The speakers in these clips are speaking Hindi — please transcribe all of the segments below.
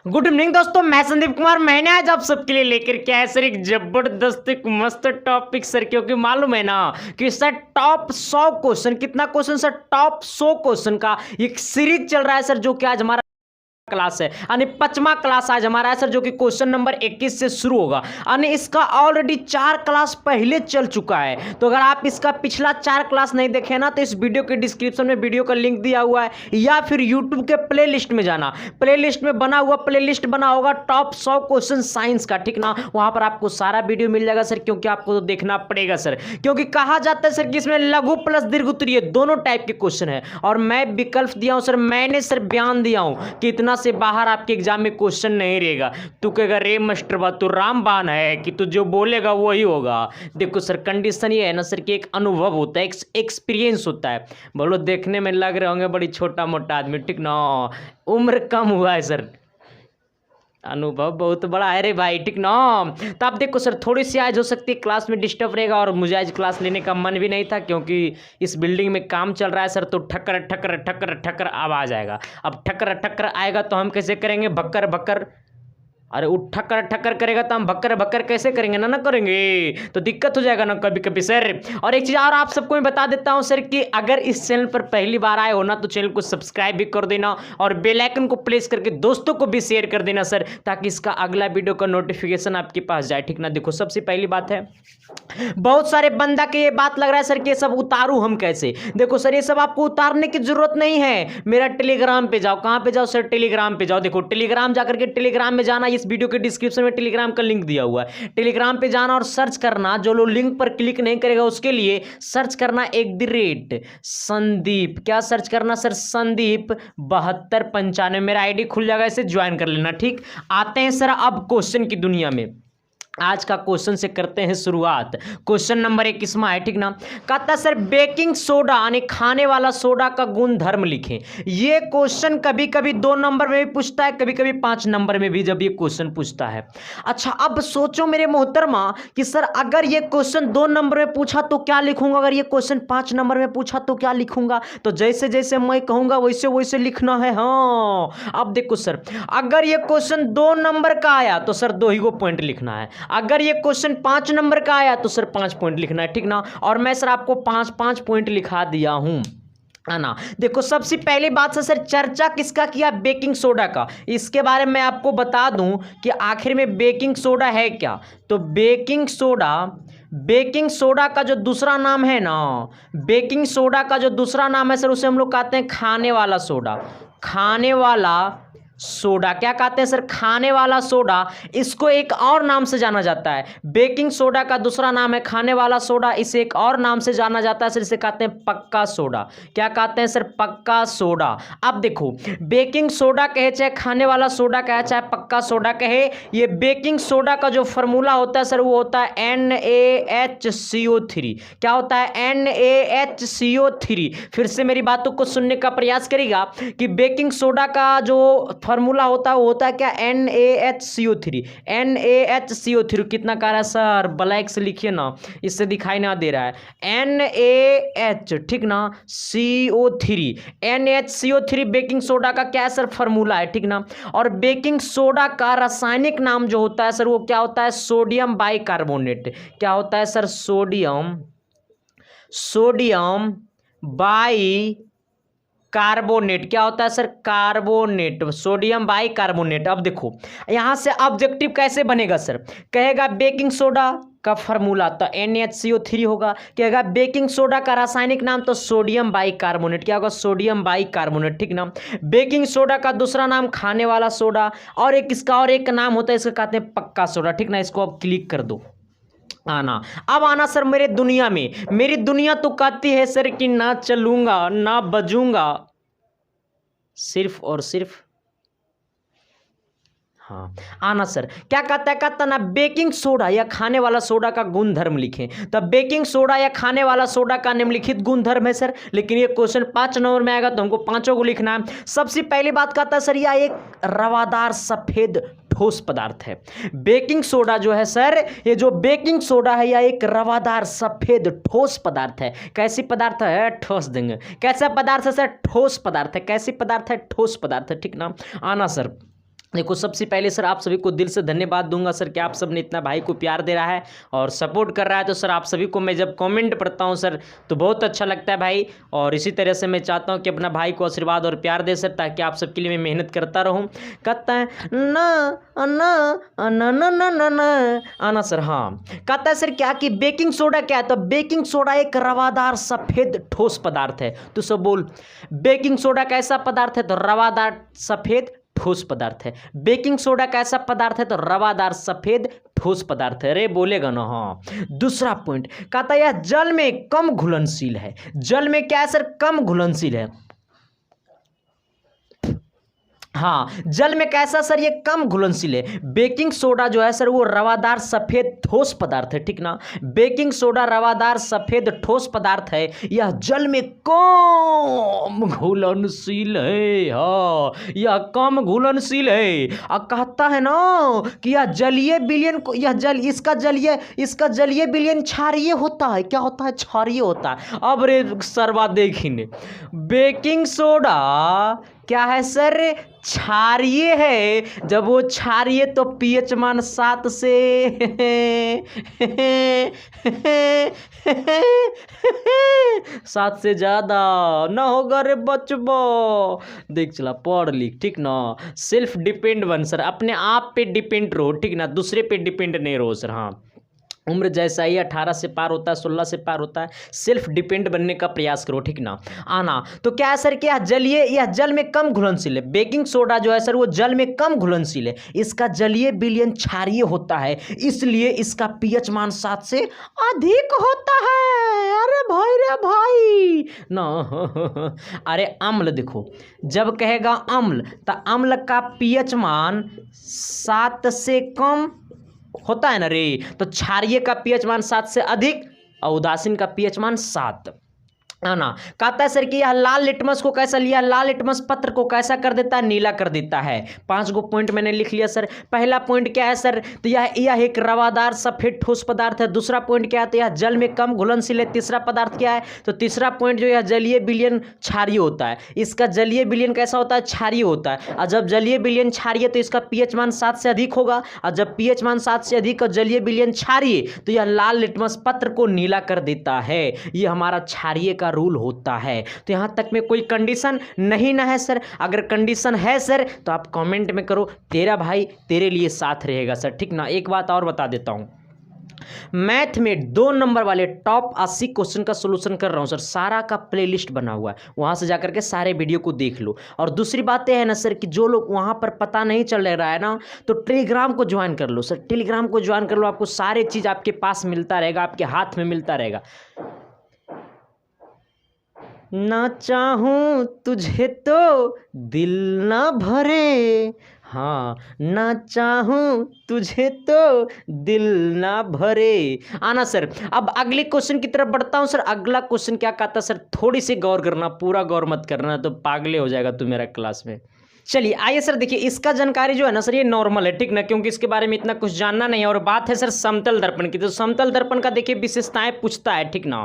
गुड इवनिंग दोस्तों, मैं संदीप कुमार। मैंने आज आप सबके लिए लेकर के आया सर एक जबरदस्त एक मस्त टॉपिक सर, क्योंकि मालूम है ना कि सर टॉप 100 क्वेश्चन, कितना क्वेश्चन सर, टॉप 100 क्वेश्चन का एक सीरीज चल रहा है सर, जो कि आज हमारा क्लास है यानी 5वां क्लास आज हमारा है सर, जो कि क्वेश्चन नंबर 21 से शुरू होगा। यानी इसका ऑलरेडी 4 क्लास पहले चल चुका है। तो अगर आप इसका पिछला 4 क्लास नहीं देखे ना, तो इस वीडियो के डिस्क्रिप्शन में वीडियो का लिंक दिया हुआ है, या फिर यूट्यूब के प्ले लिस्ट में जाना। प्ले लिस्ट में बना हुआ प्ले लिस्ट बना होगा टॉप 100 क्वेश्चन साइंस का, ठीक ना। वहां पर आपको सारा वीडियो मिल जाएगा सर, क्योंकि आपको तो देखना पड़ेगा सर, क्योंकि कहा जाता है सर कि इसमें लघु प्लस दीर्घ उत्तरीय दोनों टाइप के क्वेश्चन है। और मैं विकल्प दिया हूं सर, मैंने सर बयान दिया हूं कि इतना से बाहर आपके एग्जाम में क्वेश्चन नहीं रहेगा। तू कहेगा रे मास्टर बा तू रामबाण है कि तू जो बोलेगा वही होगा। देखो सर, कंडीशन ये है ना सर कि एक अनुभव होता है, एक एक्सपीरियंस होता है। बोलो देखने में लग रहे होंगे बड़ी छोटा मोटा आदमी, ठीक ना, उम्र कम हुआ है सर, अनुभव बहुत बड़ा है रे भाई, ठीक ना। तो आप देखो सर, थोड़ी सी आज हो सकती है क्लास में डिस्टर्ब रहेगा, और मुझे आज क्लास लेने का मन भी नहीं था, क्योंकि इस बिल्डिंग में काम चल रहा है सर, तो ठक्कर ठक्कर ठक्कर ठक्कर आवाज आएगा। अब ठक्कर ठक्कर आएगा तो हम कैसे करेंगे, भक्कर भक्कर। अरे वो ठक्कर ठक्कर करेगा तो हम भक्कर भक्कर कैसे करेंगे ना करेंगे, तो दिक्कत हो जाएगा ना कभी कभी सर। और एक चीज़ और आप सबको मैं बता देता हूं सर कि अगर इस चैनल पर पहली बार आए हो ना, तो चैनल को सब्सक्राइब भी कर देना, और बेल आइकन को प्रेस करके दोस्तों को भी शेयर कर देना सर, ताकि इसका अगला वीडियो का नोटिफिकेशन आपके पास जाए, ठीक ना। देखो सबसे पहली बात है, बहुत सारे बंदा के ये बात लग रहा है सर कि ये सब उतारूं हम कैसे। देखो सर, ये सब आपको उतारने की जरूरत नहीं है। मेरा टेलीग्राम पे जाओ। कहां पे जाओ सर, टेलीग्राम पे जाओ। देखो टेलीग्राम जाकर के टेलीग्राम में जाना, इस वीडियो के डिस्क्रिप्शन में टेलीग्राम का लिंक दिया हुआ है। टेलीग्राम पे जाना और सर्च करना, जो लोग लिंक पर क्लिक नहीं करेगा उसके लिए सर्च करना @संदीप। क्या सर्च करना सर, संदीप 7295। मेरा आईडी खुल जाएगा, इसे ज्वाइन कर लेना, ठीक। आते हैं सर अब क्वेश्चन की दुनिया में। आज का क्वेश्चन से करते हैं शुरुआत। क्वेश्चन नंबर 21 में है, ठीक ना। कहता है सर बेकिंग सोडा यानी खाने वाला सोडा का गुण धर्म लिखें। ये क्वेश्चन कभी कभी 2 नंबर में भी पूछता है, कभी कभी 5 नंबर में भी जब ये क्वेश्चन पूछता है। अच्छा अब सोचो मेरे मोहतरमा कि सर अगर ये क्वेश्चन 2 नंबर में पूछा तो क्या लिखूंगा, अगर ये क्वेश्चन 5 नंबर में पूछा तो क्या लिखूंगा। तो जैसे जैसे मैं कहूंगा वैसे वैसे लिखना है। हाँ अब देखो सर, अगर ये क्वेश्चन 2 नंबर का आया तो सर 2 ही को पॉइंट लिखना है। अगर ये क्वेश्चन 5 नंबर का आया तो सर 5 पॉइंट लिखना है, ठीक ना। और मैं सर आपको 5-5 पॉइंट लिखा दिया हूं, है ना। देखो सबसे पहली बात से सर चर्चा किसका किया, बेकिंग सोडा का। इसके बारे में आपको बता दूं कि आखिर में बेकिंग सोडा है क्या। तो बेकिंग सोडा का जो दूसरा नाम है ना, बेकिंग सोडा का जो दूसरा नाम है सर, उसे हम लोग कहते हैं खाने वाला सोडा। खाने वाला सोडा क्या कहते हैं सर, खाने वाला सोडा। इसको एक और नाम से जाना जाता है, बेकिंग सोडा का दूसरा नाम है खाने वाला सोडा। इसे एक और नाम से जाना जाता है सर, इसे कहते हैं पक्का सोडा। क्या कहते हैं सर, पक्का सोडा। अब देखो बेकिंग सोडा कहे चाहे खाने वाला सोडा कहे चाहे पक्का सोडा कहे, ये बेकिंग सोडा का जो फॉर्मूला होता है सर वो होता है NaHCO3। क्या होता है, NaHCO3। फिर से मेरी बातों को सुनने का प्रयास करिएगा कि बेकिंग सोडा का जो फॉर्मूला होता है वो होता है क्या, NaHCO3। NaHCO3 कितना कह रहा है सर, ब्लैक से लिखिए ना, इससे दिखाई ना दे रहा है। NaH, ठीक ना, CO3। NaHCO3 बेकिंग सोडा का क्या है सर, फॉर्मूला है, ठीक ना। और बेकिंग सोडा का रासायनिक नाम जो होता है सर वो क्या होता है, सोडियम बाइकार्बोनेट। क्या होता है सर, सोडियम बाई कार्बोनेट। क्या होता है sir, carbonate, sodium by carbonate. अब देखो यहां से ऑब्जेक्टिव कैसे बनेगा सर, कहेगा बेकिंग सोडा का फॉर्मूला तो NaHCO3 होगा, कहेगा बेकिंग सोडा का रासायनिक नाम तो सोडियम बाई कार्बोनेट। क्या होगा, सोडियम बाई कार्बोनेट, ठीक ना। बेकिंग सोडा का दूसरा नाम खाने वाला सोडा, और एक इसका और एक नाम होता है, इसका कहते हैं पक्का सोडा, ठीक ना। इसको अब क्लिक कर दो। आना अब आना सर मेरे दुनिया में। मेरी दुनिया तो कहती है सर कि ना चलूंगा ना बजूंगा, सिर्फ और सिर्फ, हाँ आना सर क्या कहता है, कहता ना बेकिंग सोडा या खाने वाला सोडा का गुण धर्म लिखें। तब बेकिंग सोडा या खाने वाला सोडा का निम्नलिखित गुण धर्म है सर, लेकिन ये क्वेश्चन 5 नंबर में आएगा तो हमको 5 को लिखना है। सबसे पहली बात कहता है सर यह एक रवादार सफेद ठोस पदार्थ है। बेकिंग सोडा जो है सर, ये जो बेकिंग सोडा है यह एक रवादार सफेद ठोस पदार्थ है। कैसी पदार्थ है, ठोस देंगे। कैसा पदार्थ है सर, ठोस पदार्थ है। कैसी पदार्थ है, ठोस पदार्थ है, ठीक ना। आना सर देखो सबसे पहले सर आप सभी को दिल से धन्यवाद दूंगा सर कि आप सब ने इतना भाई को प्यार दे रहा है और सपोर्ट कर रहा है। तो सर आप सभी को मैं जब कमेंट पढ़ता हूं सर तो बहुत अच्छा लगता है भाई, और इसी तरह से मैं चाहता हूं कि अपना भाई को आशीर्वाद और प्यार दे सर, ताकि आप सबके लिए मैं मेहनत करता रहूं। कहता है ना ना ना ना ना ना ना आना सर। हाँ, कहता है सर क्या कि बेकिंग सोडा क्या है? तो बेकिंग सोडा एक रवादार सफ़ेद ठोस पदार्थ है। तो सब बोल, बेकिंग सोडा कैसा पदार्थ है? तो रवादार सफ़ेद ठोस पदार्थ है। बेकिंग सोडा कैसा पदार्थ है? तो रवादार सफेद ठोस पदार्थ है। अरे बोलेगा ना। हाँ, दूसरा पॉइंट कहता है यह जल में कम घुलनशील है। जल में क्या है सर? कम घुलनशील है। हाँ, जल में कैसा सर? ये कम घुलनशील है। बेकिंग सोडा जो है सर वो रवादार सफेद ठोस पदार्थ है, ठीक ना। बेकिंग सोडा रवादार सफेद ठोस पदार्थ है, यह जल में कम घुलनशील है। हाँ, यह कम घुलनशील है। और कहता है ना कि यह जलीय विलयन को, यह जल इसका जलीय विलयन क्षारीय होता है। क्या होता है? क्षारीय होता है। अब रे सरवा देखिए, बेकिंग सोडा क्या है सर? क्षारीय है। जब वो क्षारीय तो पीएच मान 7 से 7 से ज्यादा ना होगा रे बचबो। देख चला पढ़ लिख, ठीक ना। सेल्फ डिपेंड बन सर, अपने आप पे डिपेंड रहो, ठीक ना, दूसरे पे डिपेंड नहीं रहो सर। हाँ, उम्र जैसा ही 18 से पार होता है, 16 से पार होता है, सेल्फ डिपेंड बनने का प्रयास करो, ठीक ना। आना तो क्या है सर? कि यह जल में कम घुलनशील है। बेकिंग सोडा जो है सर वो जल में कम घुलनशील है। इसका जलीय विलयन क्षारीय होता है, इसलिए इसका पीएच मान 7 से अधिक होता है। अरे भाई रे भाई ना अरे अम्ल देखो, जब कहेगा अम्ल तो अम्ल का पीएच मान 7 से कम होता है ना रे। तो क्षारीय का पीएच मान 7 से अधिक और उदासीन का पीएच मान 7। ना कहता है सर कि यह लाल लिटमस को कैसा लिया? लाल लिटमस पत्र को कैसा कर देता है? नीला कर देता है। 5 गो पॉइंट मैंने लिख लिया सर। पहला पॉइंट क्या है सर? तो यह एक रवादार सफेद ठोस पदार्थ है। दूसरा पॉइंट क्या है? तो यह जल में कम घुलनशील है। तीसरा पदार्थ क्या है? तो तीसरा पॉइंट जो यह जलीय विलयन क्षारीय होता है। इसका जलीय विलयन कैसा होता है? क्षारीय होता है। और जब जलीय विलयन क्षारीय तो इसका पीएच मान 7 से अधिक होगा, और जब पीएच मान 7 से अधिक और जलीय विलयन क्षारीय तो यह लाल लिटमस पत्र को नीला कर देता है। यह हमारा क्षारीय का रूल होता है। तो यहां तक में कोई कंडीशन नहीं ना है सर? अगर कंडीशन है सर तो आप कमेंट में करो, तेरा भाई तेरे लिए साथ रहेगा सर, ठीक ना। एक बात और बता देता हूं, मैथ में 2 नंबर वाले टॉप 80 क्वेश्चन का सोल्यूशन कर रहा हूं सर। सारा का प्लेलिस्ट बना हुआ है, वहां से जाकर के सारे वीडियो को देख लो। और दूसरी बात यह है ना सर कि जो लोग वहां पर पता नहीं चल रहा है ना, तो टेलीग्राम को ज्वाइन कर लो सर। टेलीग्राम को ज्वाइन कर लो, आपको सारे चीज आपके पास मिलता रहेगा, आपके हाथ में मिलता रहेगा। ना चाहूं तुझे तो दिल ना भरे, हाँ ना चाहूं तुझे तो दिल ना भरे। आना सर, अब अगले क्वेश्चन की तरफ बढ़ता हूं सर। अगला क्वेश्चन क्या कहता सर? थोड़ी सी गौर करना, पूरा गौर मत करना तो पागले हो जाएगा तू मेरा क्लास में। चलिए आइए सर, देखिए इसका जानकारी जो है ना सर ये नॉर्मल है, ठीक ना, क्योंकि इसके बारे में इतना कुछ जानना नहीं है। और बात है सर समतल दर्पण की। तो समतल दर्पण का देखिए विशेषताएं पूछता है, ठीक ना,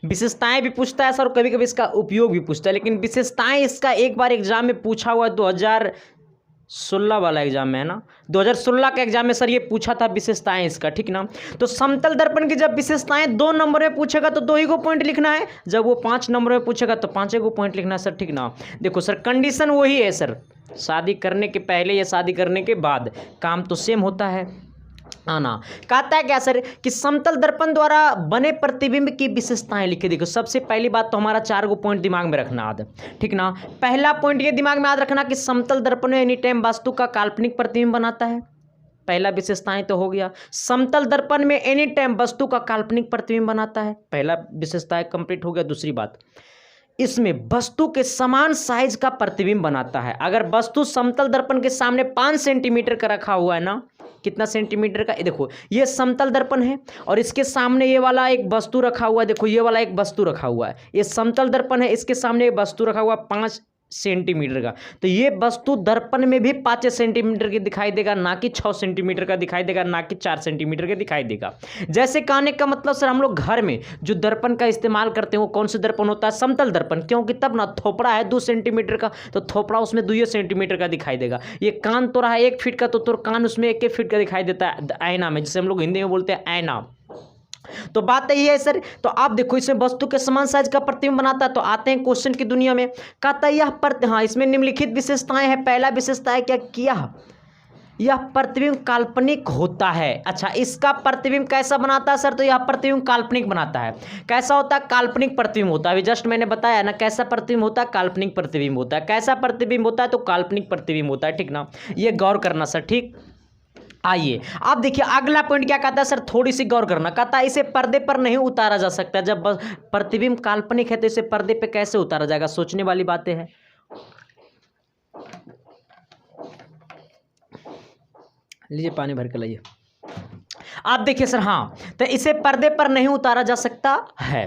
विशेषताएं भी पूछता है सर, कभी कभी इसका उपयोग भी पूछता है। लेकिन विशेषताएं इसका एक बार एग्जाम में पूछा हुआ 2016 वाला एग्जाम में है ना, 2016 के एग्जाम में सर ये पूछा था विशेषताएं इसका, ठीक ना। तो समतल दर्पण की जब विशेषताएं 2 नंबर में पूछेगा तो 2 ही को पॉइंट लिखना है, जब वो 5 नंबर में पूछेगा तो 5 को पॉइंट लिखना है सर, ठीक ना। देखो सर कंडीशन वही है सर, शादी करने के पहले या शादी करने के बाद काम तो सेम होता है। आना कहता है क्या सर कि समतल दर्पण द्वारा बने प्रतिबिंब की विशेषताएं लिखे। देखो सबसे पहली बात तो हमारा 4 गो पॉइंट दिमाग में रखना याद, ठीक ना। पहला पॉइंट ये दिमाग में याद रखना कि समतल दर्पण में एनी टाइम वस्तु का काल्पनिक प्रतिबिंब बनाता है। पहला विशेषताएं तो हो गया, समतल दर्पण में एनी टाइम वस्तु का काल्पनिक प्रतिबिंब बनाता है, पहला विशेषताएं कंप्लीट हो गया। दूसरी बात, इसमें वस्तु के समान साइज का प्रतिबिंब बनाता है। अगर वस्तु समतल दर्पण के सामने 5 सेंटीमीटर का रखा हुआ है ना, कितना सेंटीमीटर का, देखो ये समतल दर्पण है और इसके सामने ये वाला एक वस्तु रखा हुआ है, देखो ये वाला एक वस्तु रखा हुआ है, ये समतल दर्पण है, इसके सामने एक वस्तु रखा हुआ 5 सेंटीमीटर का। तो ये वस्तु दर्पण में भी 5 सेंटीमीटर की दिखाई देगा, ना कि 6 सेंटीमीटर का दिखाई देगा, ना कि 4 सेंटीमीटर का दिखाई देगा। जैसे कहने का मतलब सर, हम लोग घर में जो दर्पण का इस्तेमाल करते हैं वो कौन सा दर्पण होता है? समतल दर्पण, क्योंकि तब ना थोपड़ा है 2 सेंटीमीटर का, तो थोपड़ा उसमें 2 सेंटीमीटर का दिखाई देगा। ये कान तो रहा 1 फीट का, तो कान उसमें 1 फीट का दिखाई देता है आईना में, जिसे हम लोग हिंदी में बोलते हैं आईना। तो बात यही है सर। तो आप देखो, इसमें वस्तु के समान साइज का प्रतिबिंब बनाता है। तो आते हैं क्वेश्चन की दुनिया में। कहता है यह हाँ, इसमें निम्नलिखित विशेषताएं हैं। पहला विशेषता है क्या किया, यह प्रतिबिंब काल्पनिक होता है। अच्छा, इसका प्रतिबिंब कैसा बनाता है सर? तो यह प्रतिबिंब काल्पनिक बनाता है। कैसा होता है? काल्पनिक प्रतिबिंब होता है। अभी जस्ट मैंने बताया ना, कैसा प्रतिबिंब होता है? काल्पनिक प्रतिबिंब होता है। कैसा प्रतिबिंब होता है? तो काल्पनिक प्रतिबिंब होता है, ठीक ना। ये गौर करना सर, ठीक। आइए आप देखिए अगला पॉइंट क्या कहता है सर, थोड़ी सी गौर करना। कहता है इसे पर्दे पर नहीं उतारा जा सकता। जब प्रतिबिंब काल्पनिक है तो इसे पर्दे पे कैसे उतारा जाएगा? सोचने वाली बातें हैं। लीजिए पानी भर के लाइए। आप देखिए सर, हाँ, तो इसे पर्दे पर नहीं उतारा जा सकता है।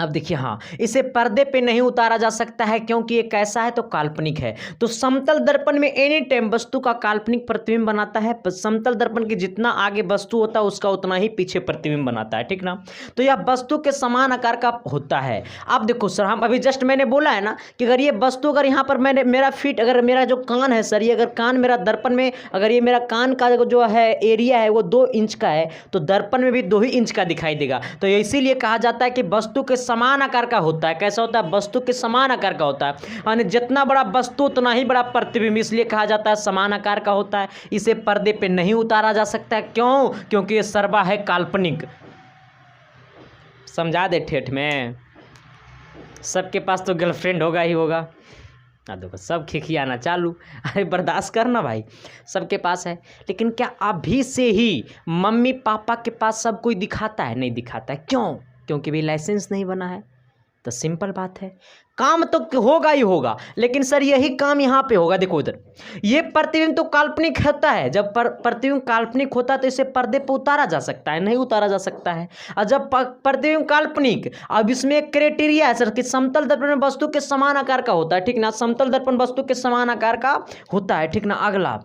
अब देखिए, हाँ, इसे पर्दे पे नहीं उतारा जा सकता है क्योंकि ये कैसा है? तो काल्पनिक है। तो समतल दर्पण में एनी टाइम वस्तु का काल्पनिक प्रतिबिंब बनाता है। समतल दर्पण के जितना आगे वस्तु होता है उसका उतना ही पीछे प्रतिबिंब बनाता है, ठीक ना। तो यह वस्तु के समान आकार का होता है। अब देखो सर, हम अभी जस्ट मैंने बोला है ना कि अगर ये वस्तु, अगर यहाँ पर मैंने मेरा फीट, अगर मेरा जो कान है सर, ये अगर कान मेरा दर्पण में, अगर ये मेरा कान का जो है एरिया है वो 2 इंच का है, तो दर्पण में भी 2 ही इंच का दिखाई देगा। तो इसीलिए कहा जाता है कि वस्तु के समान आकार का होता है। कैसा होता है? वस्तु के समान आकार का होता है, यानी जितना बड़ा वस्तु उतना ही बड़ा प्रतिबिंब, इसलिए कहा जाता है समान आकार का होता है। इसे पर्दे पे नहीं उतारा जा सकता है। क्यों? क्योंकि ये सर्वा है काल्पनिक। समझा दे ठेठ में। सबके पास तो गर्लफ्रेंड होगा ही होगा। देखो सब खिखियाना चालू। अरे बर्दाश्त करना भाई, सबके पास है। लेकिन क्या अभी से ही मम्मी पापा के पास सब कोई दिखाता है? नहीं दिखाता है। क्यों? क्योंकि भी लाइसेंस नहीं बना है। तो सिंपल बात है, काम तो होगा ही होगा, लेकिन सर यही काम यहाँ पे होगा। देखो इधर, ये प्रतिबिंब तो काल्पनिक होता है। जब प्रतिबिंब काल्पनिक होता है तो इसे पर्दे पर उतारा जा सकता है, नहीं उतारा जा सकता है। और जब प्रतिबिंब काल्पनिक, अब इसमें एक क्राइटेरिया है सर कि समतल दर्पण में वस्तु के समान आकार का होता है, ठीक ना। समतल दर्पण वस्तु के समान आकार का होता है, ठीक ना। अगला,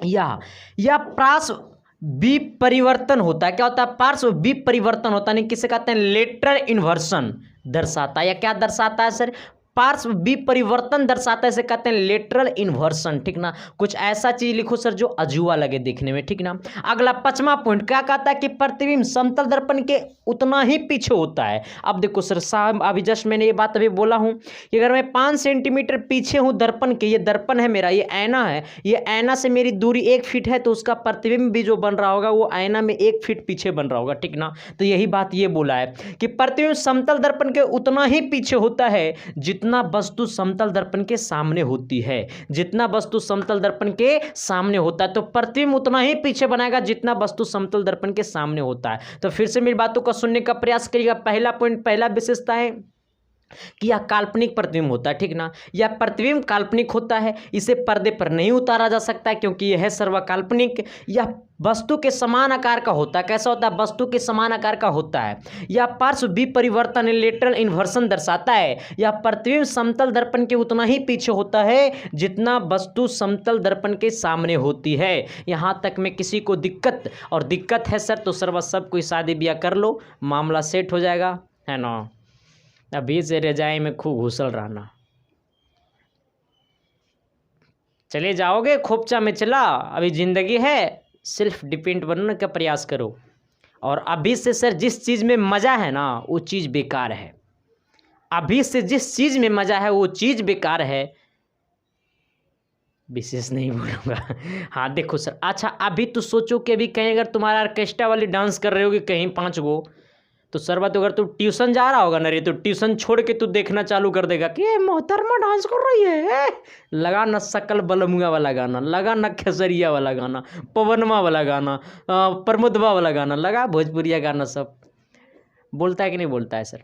यह पार्श्व विपरिवर्तन होता है। क्या होता है? पार्श्व विपरिवर्तन होता है, नहीं किसे कहते हैं? लेटरल इन्वर्सन दर्शाता है। या क्या दर्शाता है सर? पार्श्व विपरिवर्तन दर्शाता है, इसे कहते हैं लेटरल इन्वर्सन, ठीक ना। कुछ ऐसा चीज लिखो सर जो अजूबा लगे देखने में, ठीक ना। अगला 5वां पॉइंट क्या कहता है कि प्रतिबिंब समतल दर्पण के उतना ही पीछे होता है। अब देखो सर, साहब अभी जस्ट मैंने ये बात अभी बोला हूं कि अगर मैं 5 सेंटीमीटर पीछे हूं दर्पण के, ये दर्पण है मेरा, ये आईना है, ये आईना से मेरी दूरी 1 फीट है, तो उसका प्रतिबिंब भी जो बन रहा होगा वो आईना में 1 फीट पीछे बन रहा होगा, ठीक ना। तो यही बात ये बोला है कि प्रतिबिंब समतल दर्पण के उतना ही पीछे होता है जितना वस्तु समतल दर्पण के सामने होती है। जितना वस्तु समतल दर्पण के सामने होता है, तो प्रतिबिंब उतना ही पीछे बनाएगा जितना वस्तु समतल दर्पण के सामने होता है। तो फिर से मेरी बातों का सुनने का प्रयास करिएगा। पहला पॉइंट, पहला विशेषता है कि यह काल्पनिक प्रतिबिंब होता है, ठीक ना। यह प्रतिबिंब काल्पनिक होता है, इसे पर्दे पर नहीं उतारा जा सकता है क्योंकि यह है सर्वकाल्पनिक। यह वस्तु के समान आकार का होता है। कैसा होता है? वस्तु के समान आकार का होता है। यह पार्श्व विपरिवर्तन लेटरल इन्वर्सन दर्शाता है। यह प्रतिबिंब समतल दर्पण के उतना ही पीछे होता है जितना वस्तु समतल दर्पण के सामने होती है। यहाँ तक में किसी को दिक्कत है सर, तो सर बस सब कोई शादी ब्याह कर लो, मामला सेट हो जाएगा, है ना। अभी से रजाई में खूब घुसल रहना। चले जाओगे खोपचा में चला, अभी जिंदगी है, सेल्फ डिपेंड बनने का प्रयास करो। और अभी से सर जिस चीज़ में मज़ा है ना वो चीज़ बेकार है। अभी से जिस चीज़ में मज़ा है वो चीज़ बेकार है। विशेष नहीं बोलूँगा। हाँ देखो सर, अच्छा अभी तो सोचो कि अभी कहीं अगर तुम्हारा ऑर्केस्ट्रा वाली डांस कर रहे होगी कहीं 5 गो, तो सरवा तो अगर तू ट्यूशन जा रहा होगा ना रे, तो ट्यूशन छोड़ के तू देखना चालू कर देगा कि ये मोहतरमा डांस कर रही है। लगा ना सकल बलमुआ वाला गाना, लगा ना खेसरिया वाला गाना, पवनमा वाला गाना, प्रमोदवा वाला गाना, लगा भोजपुरिया गाना, सब बोलता है कि नहीं बोलता है सर।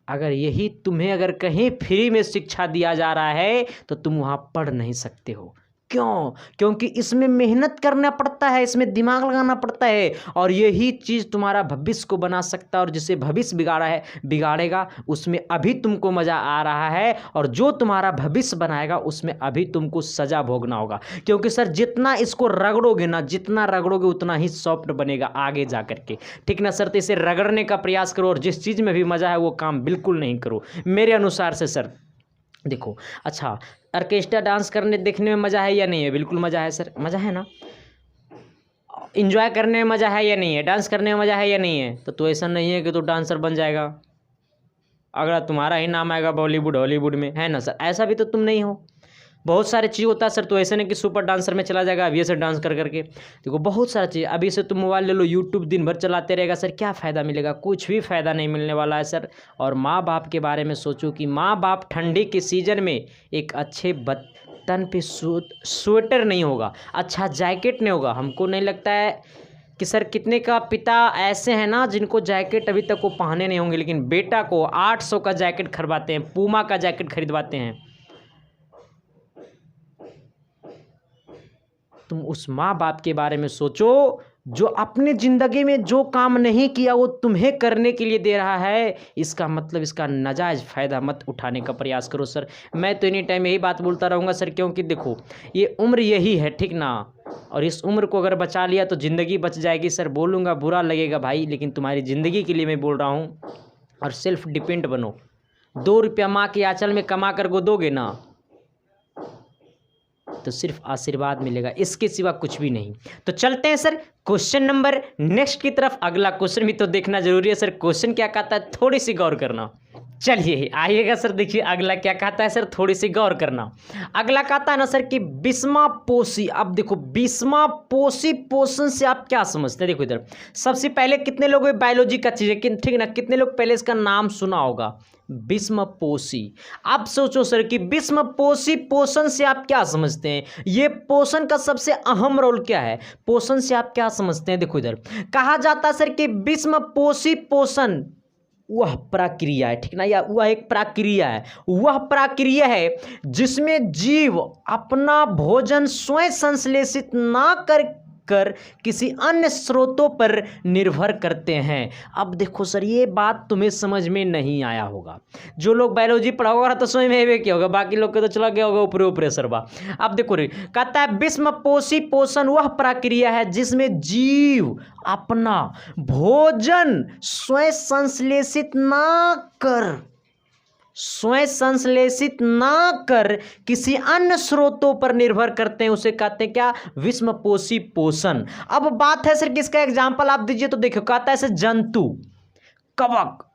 अगर यही तुम्हें अगर कहीं फ्री में शिक्षा दिया जा रहा है तो तुम वहाँ पढ़ नहीं सकते हो। क्यों? क्योंकि इसमें मेहनत करना पड़ता है, इसमें दिमाग लगाना पड़ता है, और यही चीज़ तुम्हारा भविष्य को बना सकता है। और जिसे भविष्य बिगाड़ेगा उसमें अभी तुमको मज़ा आ रहा है, और जो तुम्हारा भविष्य बनाएगा उसमें अभी तुमको सज़ा भोगना होगा। क्योंकि सर जितना इसको रगड़ोगे ना, जितना रगड़ोगे उतना ही सॉफ्ट बनेगा आगे जा करके, ठीक ना सर। तो इसे रगड़ने का प्रयास करो, और जिस चीज़ में भी मज़ा है वो काम बिल्कुल नहीं करो मेरे अनुसार से सर। देखो अच्छा, ऑर्केस्ट्रा डांस करने देखने में मज़ा है या नहीं है? बिल्कुल मज़ा है सर, मज़ा है ना। इंजॉय करने में मज़ा है या नहीं है? डांस करने में मज़ा है या नहीं है? तो ऐसा नहीं है कि तो डांसर बन जाएगा, अगर तुम्हारा ही नाम आएगा बॉलीवुड हॉलीवुड में, है ना सर। ऐसा भी तो तुम नहीं हो, बहुत सारे चीज़ होता है सर। तो ऐसे नहीं कि सुपर डांसर में चला जाएगा अभी से डांस कर करके। देखो बहुत सारा चीज़, अभी से तुम मोबाइल ले लो, यूट्यूब दिन भर चलाते रहेगा सर, क्या फ़ायदा मिलेगा? कुछ भी फ़ायदा नहीं मिलने वाला है सर। और माँ बाप के बारे में सोचो कि माँ बाप ठंडी के सीज़न में एक अच्छे तन पे स्वेटर नहीं होगा, अच्छा जैकेट नहीं होगा। हमको नहीं लगता है कि सर कितने का पिता ऐसे हैं ना जिनको जैकेट अभी तक वो पहने नहीं होंगे, लेकिन बेटा को 800 का जैकेट खरीदवाते हैं, पूमा का जैकेट खरीदवाते हैं। तुम उस माँ बाप के बारे में सोचो जो अपने ज़िंदगी में जो काम नहीं किया वो तुम्हें करने के लिए दे रहा है। इसका मतलब इसका नाजायज़ फ़ायदा मत उठाने का प्रयास करो सर। मैं तो एनी टाइम यही बात बोलता रहूँगा सर, क्योंकि देखो ये उम्र यही है, ठीक ना। और इस उम्र को अगर बचा लिया तो ज़िंदगी बच जाएगी सर। बोलूँगा बुरा लगेगा भाई, लेकिन तुम्हारी ज़िंदगी के लिए मैं बोल रहा हूँ। और सेल्फ डिपेंड बनो। 2 रुपया माँ के आंचल में कमा कर को दोगे ना तो सिर्फ आशीर्वाद मिलेगा, इसके सिवा कुछ भी नहीं। तो चलते हैं सर क्वेश्चन नंबर नेक्स्ट की तरफ। अगला क्वेश्चन भी तो देखना जरूरी है सर, क्वेश्चन क्या कहता है थोड़ी सी गौर करना। चलिए आइएगा सर, देखिए अगला क्या कहता है सर, थोड़ी सी गौर करना। अगला कहता है ना सर कि बिस्मा पोषी। अब देखो बिस्मा पोषी पोषण से आप क्या समझते हैं? देखो इधर सबसे पहले कितने लोग बायोलॉजी का चीज़ है, ठीक ना, कितने लोग पहले इसका नाम सुना होगा, बिस्म पोषी। आप सोचो सर कि बिस्म पोषी पोषण से आप क्या समझते हैं? ये पोषण का सबसे अहम रोल क्या है? पोषण से आप क्या समझते हैं? देखो इधर कहा जाता है सर कि बिस्म पोषी पोषण वह प्रक्रिया है, ठीक ना, या वह एक प्रक्रिया है, वह प्रक्रिया है जिसमें जीव अपना भोजन स्वयं संश्लेषित ना कर किसी अन्य स्रोतों पर निर्भर करते हैं। अब देखो सर ये बात तुम्हें समझ में नहीं आया होगा, जो लोग बायोलॉजी पढ़ा होगा तो समझ में क्या होगा, बाकी लोग के तो चला गया होगा ऊपरे ऊपरे सरबा। अब देखो रे कहता है बिस्म पोषी पोषण वह प्रक्रिया है जिसमें जीव अपना भोजन स्वयं संश्लेषित ना कर किसी अन्य स्रोतों पर निर्भर करते हैं, उसे कहते हैं क्या? विषमपोषी पोषण। अब बात है सर किसका एग्जांपल आप दीजिए तो देखो कहता है सर जंतु, कवक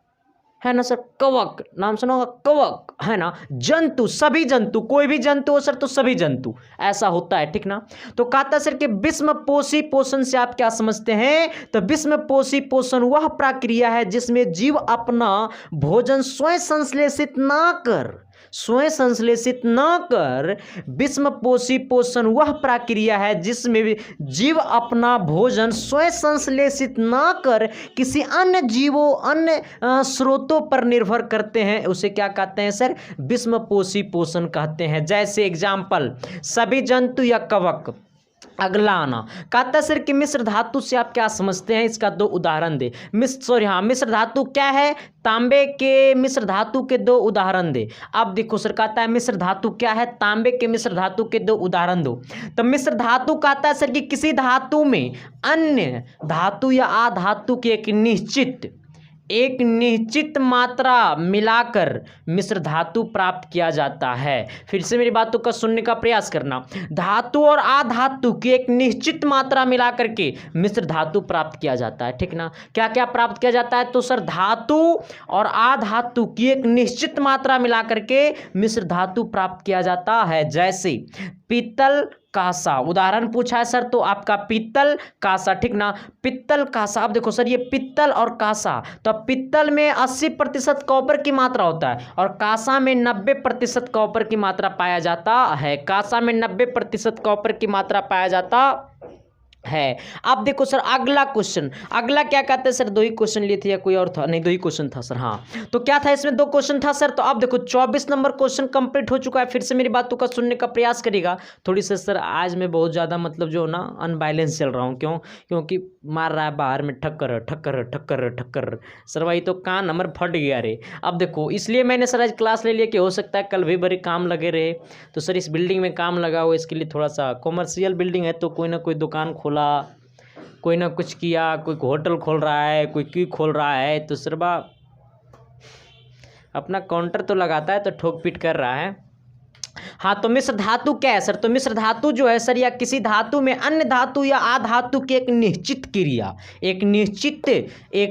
है ना सर, कवक नाम सुना होगा, कवक है ना, जंतु, सभी जंतु, कोई भी जंतु हो सर तो सभी जंतु ऐसा होता है, ठीक ना। तो कहता है सर कि विषमपोषी पोषण से आप क्या समझते हैं? तो विषमपोषी पोषण वह प्रक्रिया है जिसमें जीव अपना भोजन स्वयं संश्लेषित न कर विषमपोषी पोषण वह प्रक्रिया है जिसमें जीव अपना भोजन स्वयं संश्लेषित न कर किसी अन्य जीवों अन्य स्रोतों पर निर्भर करते हैं, उसे क्या कहते हैं सर? विषमपोषी पोषण कहते हैं। जैसे एग्जाम्पल सभी जंतु या कवक। अगला आना कहता है सर कि मिश्र धातु से आप क्या समझते हैं? इसका 2 उदाहरण दे। मिश्र धातु क्या है? तांबे के मिश्र धातु के 2 उदाहरण दे। अब देखो सर कहता है मिश्र धातु क्या है? तांबे के मिश्र धातु के 2 उदाहरण दो। तो मिश्र धातु कहता है सर कि किसी धातु में अन्य धातु या अधातु की एक निश्चित मात्रा मिलाकर मिश्र धातु प्राप्त किया जाता है। फिर से मेरी बातों का सुनने का प्रयास करना। धातु और अधातु की एक निश्चित मात्रा मिलाकर के मिश्र धातु प्राप्त किया जाता है, ठीक ना। क्या क्या प्राप्त किया जाता है? तो सर धातु और अधातु की एक निश्चित मात्रा मिलाकर के मिश्र धातु प्राप्त किया जाता है। जैसे पीतल कांसा, उदाहरण पूछा है सर तो आपका पीतल कांसा, ठीक ना, पित्तल कांसा। अब देखो सर ये पित्तल और कांसा, तो पित्तल में 80% कॉपर की मात्रा होता है और कांसा में 90% कॉपर की मात्रा पाया जाता है। कांसा में 90% कॉपर की मात्रा पाया जाता है। अब देखो सर अगला क्वेश्चन, अगला क्या कहते हैं सर, दो ही क्वेश्चन लिए थे या कोई और था, नहीं दो ही क्वेश्चन था सर, हाँ तो क्या था इसमें, दो क्वेश्चन था सर। तो अब देखो 24 नंबर क्वेश्चन कंप्लीट हो चुका है। फिर से मेरी बातों का सुनने का प्रयास करिएगा। थोड़ी सी सर आज मैं बहुत ज़्यादा मतलब जो ना अनबैलेंस चल रहा हूँ, क्यों, क्योंकि मार रहा है बाहर में ठक्कर ठक्कर ठक्कर ठक्कर सर, भाई तो कान नंबर फट गया रे। अब देखो इसलिए मैंने सर आज क्लास ले लिया कि हो सकता है कल भी बड़े काम लगे रहे। तो सर इस बिल्डिंग में काम लगा हुआ, इसके लिए थोड़ा सा कॉमर्शियल बिल्डिंग है तो कोई ना कोई दुकान खोला, कोई ना कुछ किया, कोई होटल खोल रहा है, कोई क्यों खोल रहा है, तो सरबा अपना काउंटर तो लगाता है तो ठोक पीट कर रहा है। हाँ तो मिश्र धातु क्या है सर, तो मिश्र धातु जो है सर, या किसी धातु में अन्य धातु या आधातु की एक निश्चित क्रिया, एक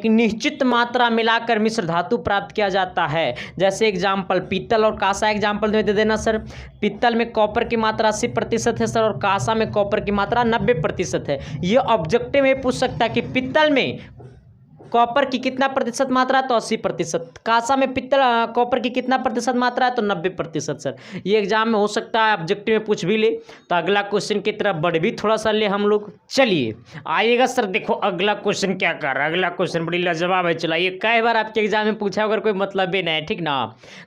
निश्चित मात्रा मिलाकर मिश्र धातु प्राप्त किया जाता है। जैसे एग्जाम्पल पीतल और कांसा एग्जाम्पल दे देना सर। पीतल में कॉपर की मात्रा 80% है सर, और कांसा में कॉपर की मात्रा 90% है। ये ऑब्जेक्टिव में पूछ सकता है कि पीतल में कॉपर की कितना प्रतिशत मात्रा है, तो 80%। कांसा में पित्तल कॉपर की कितना प्रतिशत मात्रा है, तो 90% सर। ये एग्जाम में हो सकता है ऑब्जेक्टिव में पूछ भी ले। तो अगला क्वेश्चन की तरफ बढ़ भी थोड़ा सा ले हम लोग, चलिए आइएगा सर। देखो अगला क्वेश्चन क्या कर रहा है, अगला क्वेश्चन बड़ी लाजवाब है। चलाइए, कई बार आपके एग्जाम में पूछा अगर कोई मतलब भी नहीं है, ठीक ना।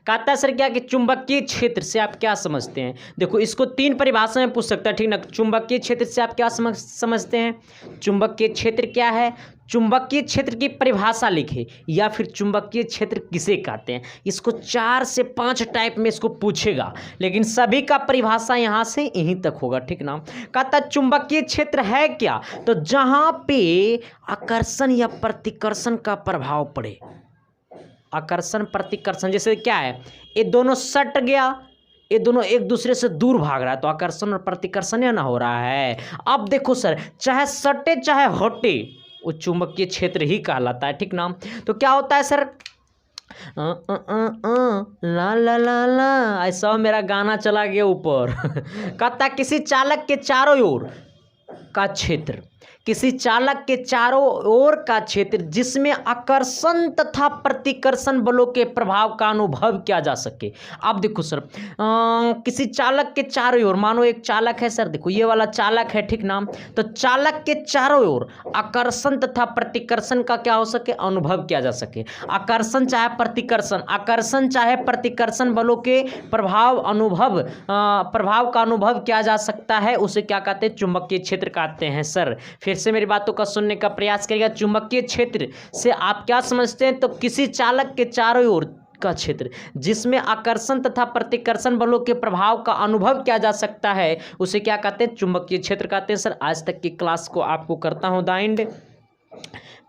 कहता है सर क्या कि चुंबकीय क्षेत्र से आप क्या समझते हैं। देखो इसको तीन परिभाषा में पूछ सकता है, ठीक ना। चुंबकीय क्षेत्र से आप क्या समझते हैं, चुंबकीय क्षेत्र क्या है, चुंबकीय क्षेत्र की परिभाषा लिखे, या फिर चुंबकीय क्षेत्र किसे कहते हैं। इसको 4 से 5 टाइप में इसको पूछेगा, लेकिन सभी का परिभाषा यहाँ से यहीं तक होगा, ठीक ना। कहता चुंबकीय क्षेत्र है क्या, तो जहाँ पे आकर्षण या प्रतिकर्षण का प्रभाव पड़े। आकर्षण प्रतिकर्षण जैसे क्या है, ये दोनों सट गया, ये दोनों एक दूसरे से दूर भाग रहा है, तो आकर्षण और प्रतिकर्षण या ना हो रहा है। अब देखो सर, चाहे सटे चाहे हटे, वो चुंबकीय क्षेत्र ही कहलाता है, ठीक ना। तो क्या होता है सर, ला ला ला ला, ऐसा मेरा गाना चला गया ऊपर। कहता किसी चालक के चारों ओर का क्षेत्र, किसी चालक के चारों ओर का क्षेत्र जिसमें आकर्षण तथा प्रतिकर्षण बलों के प्रभाव का अनुभव किया जा सके। अब देखो सर, किसी चालक के चारों ओर, मानो एक चालक है सर, देखो ये वाला चालक है, ठीक ना। तो चालक के चारों ओर आकर्षण तथा प्रतिकर्षण का क्या हो सके, अनुभव किया जा सके। आकर्षण चाहे प्रतिकर्षण, आकर्षण चाहे प्रतिकर्षण बलों के प्रभाव का अनुभव किया जा सकता है, उसे क्या कहते हैं, चुंबकीय क्षेत्र कहते हैं सर। फिर से मेरी बातों का सुनने का प्रयास करिएगा। चुंबकीय क्षेत्र से आप क्या समझते हैं, तो किसी चालक के चारों ओर का क्षेत्र जिसमें आकर्षण तथा प्रतिकर्षण बलों के प्रभाव का अनुभव किया जा सकता है, उसे क्या कहते हैं, चुंबकीय क्षेत्र कहते हैं सर। आज तक की क्लास को आपको करता हूं द एंड।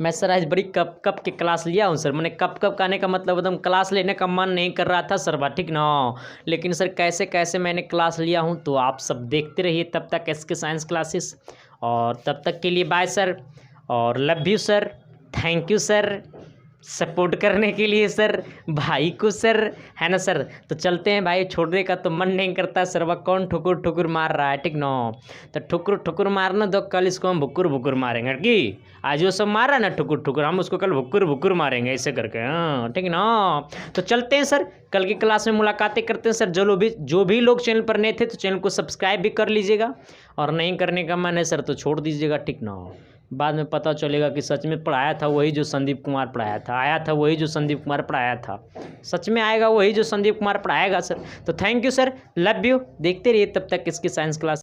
मैं सर आज बड़ी कप की क्लास लिया हूँ सर। मैंने कप कहने का मतलब एकदम क्लास लेने का मन नहीं कर रहा था सर, बा ठीक ना। लेकिन सर कैसे कैसे मैंने क्लास लिया हूँ, तो आप सब देखते रहिए तब तक SK साइंस क्लासेस। और तब तक के लिए बाय सर, और love you sir, thank you sir support करने के लिए सर, भाई को सर, है ना सर। तो चलते हैं भाई, छोड़ने का तो मन नहीं करता सर, वह कौन ठुकुर ठुकुर मार रहा है, ठीक ना। तो ठुकुर ठुकुर मारना, तो कल इसको हम भुकुर भुकुर मारेंगे, कि आज वो सब मार रहा है ना ठुकुर ठुकुर, हम उसको कल भुकुर भुकुर मारेंगे ऐसे करके, हाँ ठीक ना। तो चलते हैं सर, कल की क्लास में मुलाकातें करते हैं सर। जो भी लोग चैनल पर नए थे तो चैनल को सब्सक्राइब भी कर लीजिएगा, और नहीं करने का मन है सर तो छोड़ दीजिएगा, ठीक ना। बाद में पता चलेगा कि सच में पढ़ाया था वही जो संदीप कुमार पढ़ाया था, आया था वही जो संदीप कुमार पढ़ाया था, सच में आएगा वही जो संदीप कुमार पढ़ाएगा सर। तो thank you sir, love you, देखते रहिए तब तक इसकी साइंस क्लास।